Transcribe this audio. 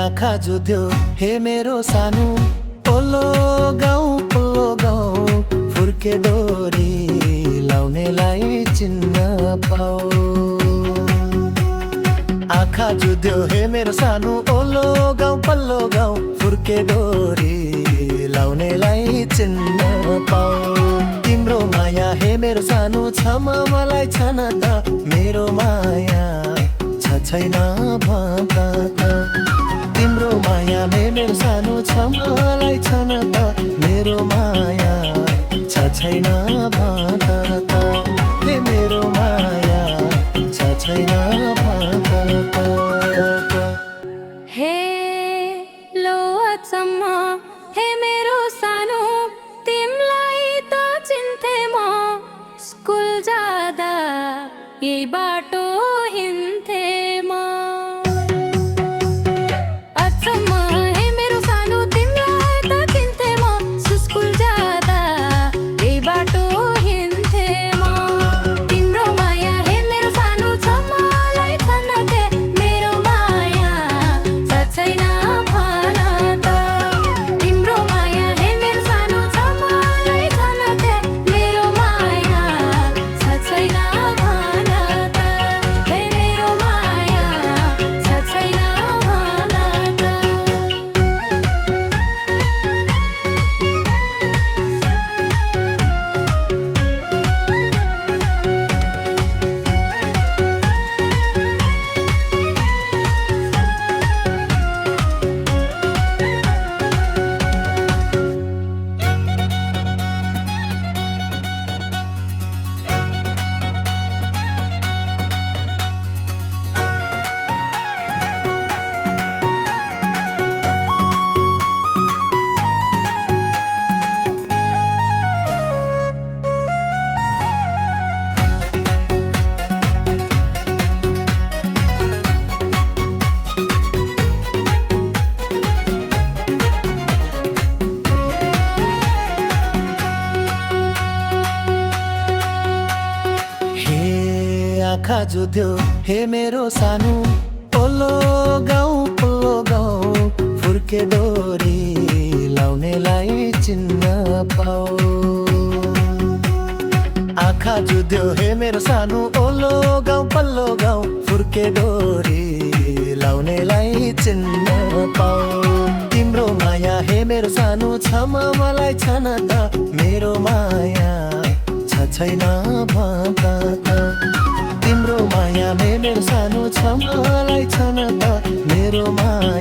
आँखा जुध्यो हे मेरो सानो ओलो गाउँ फुर्के डोरी लाउनेलाई चिन्न पाऊ। आँखा जुध्यो हे मेरो सानो ओलो गाउँ फुर्के डोरी लाउनेलाई चिन्न पाऊ। तिम्रो माया हे मेरो सानो छमा मलाई छन त मेरो माया छ छैन भन्छ त। तिम्रो माया हे मेरो सानो छमा मलाई छन त मेरो माया छ छैन भन्छ त। हे मेरो माया छ छैन भन्छ त। हे लो अचम्म हे मेरो सानो तिमलाई त चिन्थे म स्कुल जाँदा यही बाटो हिँड्थे म। अचम्म हे मेरो सानो तिमलाई त चिन्थे म स्कुल जाँदा यही बाटो हिँड्थे म। तिम्रो माया हे मेरो सानो छ मलाई छन ते मेरो माया छ छैन भन त। तिम्रो माया हे मेरो सानो छ मलाई छन ते मेरो माया छ छैन भन त। हे मेरो माया छ छैन भन त। हे आँखा जुध्यो हे मेरो सानो ओलो गाउँ फुर्के डोरी लाउनेलाई चिन्न पाऊ। आँखा जुध्यो हे मेरो सानो ओलो गाउँ फुर्के डोरी लाउनेलाई चिन्न पाऊ। तिम्रो माया हे मेरो सानो छमा मलाई छन त मेरो माया छ छैन भन्छ त। तिम्रो माया हे मेरो सानो छ मलाई छन त मेरो माया